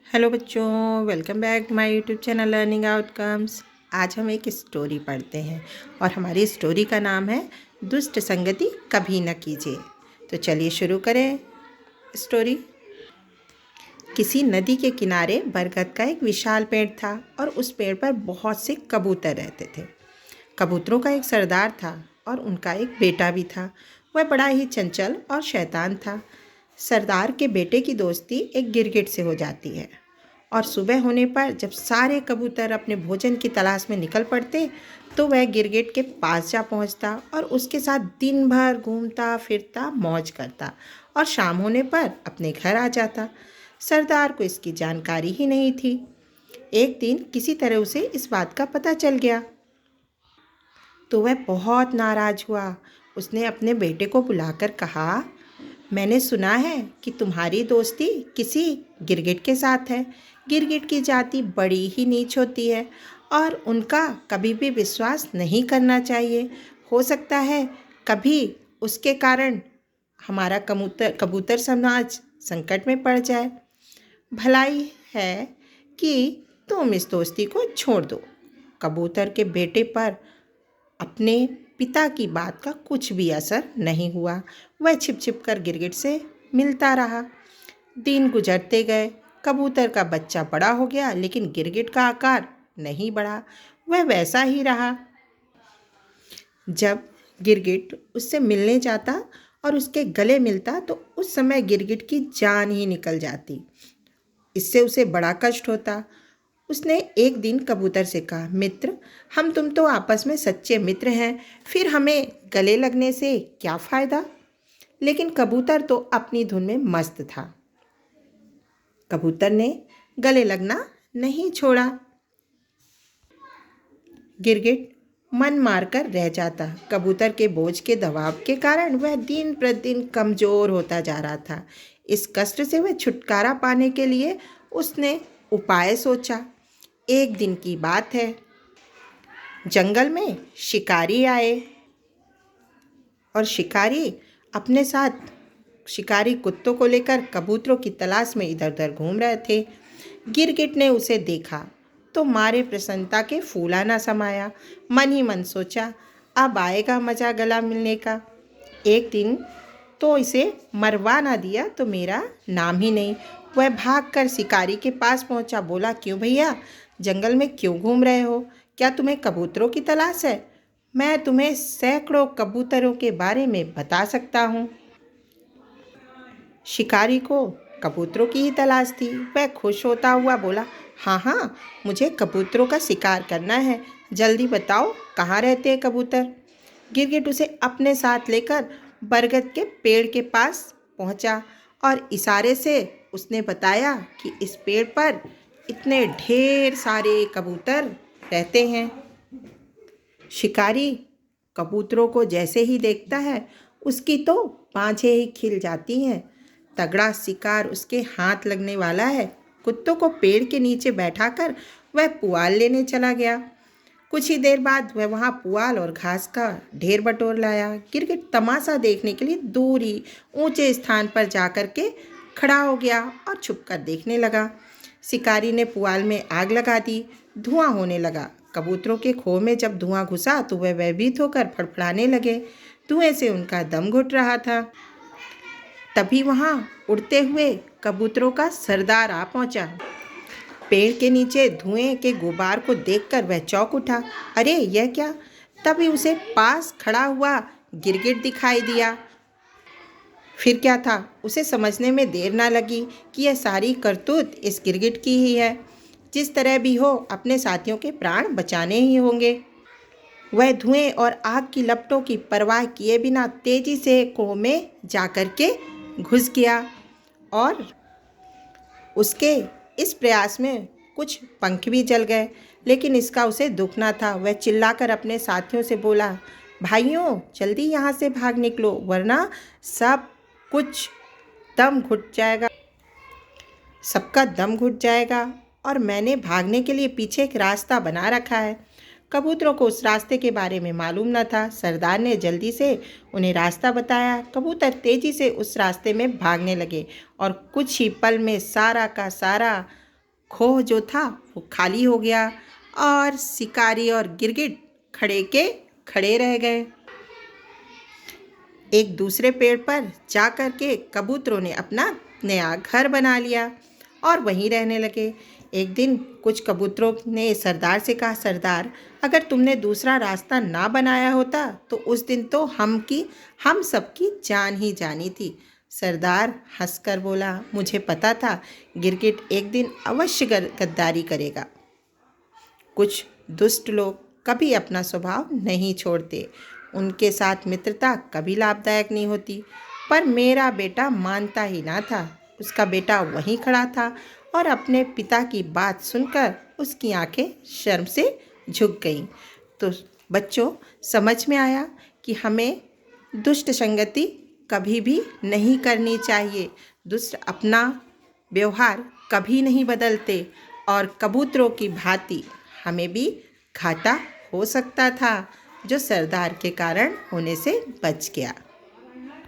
Hello बच्चों, welcome back to my YouTube channel learning outcomes. आज हम एक स्टोरी पढ़ते हैं और हमारी स्टोरी का नाम है दुष्ट संगति कभी न कीजिए। तो चलिए शुरू करें स्टोरी। किसी नदी के किनारे बरगद का एक विशाल पेड़ था और उस पेड़ पर बहुत से कबूतर रहते थे। कबूतरों का एक सरदार था और उनका एक बेटा भी था। वह बड़ा ही चंचल और शैतान था। सरदार के बेटे की दोस्ती एक गिरगिट से हो जाती है और सुबह होने पर जब सारे कबूतर अपने भोजन की तलाश में निकल पड़ते तो वह गिरगिट के पास जा पहुंचता और उसके साथ दिन भर घूमता फिरता मौज करता और शाम होने पर अपने घर आ जाता। सरदार को इसकी जानकारी ही नहीं थी। एक दिन किसी तरह उसे इस बात का पता चल गया तो वह बहुत नाराज हुआ। उसने अपने बेटे को बुलाकर कहा, मैंने सुना है कि तुम्हारी दोस्ती किसी गिरगिट के साथ है। गिरगिट की जाति बड़ी ही नीच होती है और उनका कभी भी विश्वास नहीं करना चाहिए। हो सकता है कभी उसके कारण हमारा कबूतर समाज संकट में पड़ जाए। भलाई है कि तुम इस दोस्ती को छोड़ दो। कबूतर के बेटे पर अपने पिता की बात का कुछ भी असर नहीं हुआ। वह छिप छिप कर गिरगिट से मिलता रहा। दिन गुजरते गए। कबूतर का बच्चा बड़ा हो गया लेकिन गिरगिट का आकार नहीं बढ़ा। वह वैसा ही रहा। जब गिरगिट उससे मिलने जाता और उसके गले मिलता तो उस समय गिरगिट की जान ही निकल जाती। इससे उसे बड़ा कष्ट होता। उसने एक दिन कबूतर से कहा, मित्र, हम तुम तो आपस में सच्चे मित्र हैं, फिर हमें गले लगने से क्या फ़ायदा। लेकिन कबूतर तो अपनी धुन में मस्त था। कबूतर ने गले लगना नहीं छोड़ा। गिरगिट मन मारकर रह जाता। कबूतर के बोझ के दबाव के कारण वह दिन प्रतिदिन कमज़ोर होता जा रहा था। इस कष्ट से वह छुटकारा पाने के लिए उसने उपाय सोचा। एक दिन की बात है, जंगल में शिकारी आए और शिकारी अपने साथ शिकारी कुत्तों को लेकर कबूतरों की तलाश में इधर उधर घूम रहे थे। गिरगिट ने उसे देखा तो मारे प्रसन्नता के फूला ना समाया। मन ही मन सोचा, अब आएगा मज़ा गला मिलने का। एक दिन तो इसे मरवा ना दिया तो मेरा नाम ही नहीं। वह भागकर शिकारी के पास पहुंचा। बोला, क्यों भैया, जंगल में क्यों घूम रहे हो? क्या तुम्हें कबूतरों की तलाश है? मैं तुम्हें सैकड़ों कबूतरों के बारे में बता सकता हूँ। शिकारी को कबूतरों की ही तलाश थी। वह खुश होता हुआ बोला, हाँ हाँ, मुझे कबूतरों का शिकार करना है। जल्दी बताओ, कहाँ रहते हैं कबूतर? गिरगिट उसे अपने साथ लेकर बरगद के पेड़ के पास पहुंचा और इशारे से उसने बताया कि इस पेड़ पर इतने ढेर सारे कबूतर रहते हैं। शिकारी कबूतरों को जैसे ही देखता है उसकी तो पाँछें ही खिल जाती हैं। तगड़ा शिकार उसके हाथ लगने वाला है। कुत्तों को पेड़ के नीचे बैठाकर वह पुआल लेने चला गया। कुछ ही देर बाद वह वहाँ पुआल और घास का ढेर बटोर लाया। गिरगिट तमाशा देखने के लिए दूर ही ऊंचे स्थान पर जाकर के खड़ा हो गया और छुपकर देखने लगा। शिकारी ने पुआल में आग लगा दी। धुआं होने लगा। कबूतरों के खोह में जब धुआं घुसा तो वह भयभीत होकर फड़फड़ाने लगे। धुएं से उनका दम घुट रहा था। तभी वहाँ उड़ते हुए कबूतरों का सरदार आ पहुँचा। पेड़ के नीचे धुएं के गुबार को देखकर वह चौंक उठा। अरे यह क्या? तभी उसे पास खड़ा हुआ गिरगिट दिखाई दिया। फिर क्या था, उसे समझने में देर ना लगी कि यह सारी करतूत इस गिरगिट की ही है। जिस तरह भी हो अपने साथियों के प्राण बचाने ही होंगे। वह धुएं और आग की लपटों की परवाह किए बिना तेजी से कुएं में जाकर के घुस गया और उसके इस प्रयास में कुछ पंख भी जल गए, लेकिन इसका उसे दुख ना था। वह चिल्लाकर अपने साथियों से बोला, भाइयों, जल्दी यहाँ से भाग निकलो वरना सबका दम घुट जाएगा और मैंने भागने के लिए पीछे एक रास्ता बना रखा है। कबूतरों को उस रास्ते के बारे में मालूम न था। सरदार ने जल्दी से उन्हें रास्ता बताया। कबूतर तेजी से उस रास्ते में भागने लगे और कुछ ही पल में सारा का सारा खोह जो था वो खाली हो गया और शिकारी और गिरगिट खड़े के खड़े रह गए। एक दूसरे पेड़ पर जा कर के कबूतरों ने अपना नया घर बना लिया और वहीं रहने लगे। एक दिन कुछ कबूतरों ने सरदार से कहा, सरदार, अगर तुमने दूसरा रास्ता ना बनाया होता तो उस दिन तो हम सबकी जान ही जानी थी। सरदार हंसकर बोला, मुझे पता था गिरगिट एक दिन अवश्य गद्दारी करेगा। कुछ दुष्ट लोग कभी अपना स्वभाव नहीं छोड़ते, उनके साथ मित्रता कभी लाभदायक नहीं होती। पर मेरा बेटा मानता ही ना था। उसका बेटा वहीं खड़ा था और अपने पिता की बात सुनकर उसकी आंखें शर्म से झुक गईं। तो बच्चों, समझ में आया कि हमें दुष्ट संगति कभी भी नहीं करनी चाहिए। दुष्ट अपना व्यवहार कभी नहीं बदलते और कबूतरों की भांति हमें भी घाटा हो सकता था, जो सरदार के कारण होने से बच गया।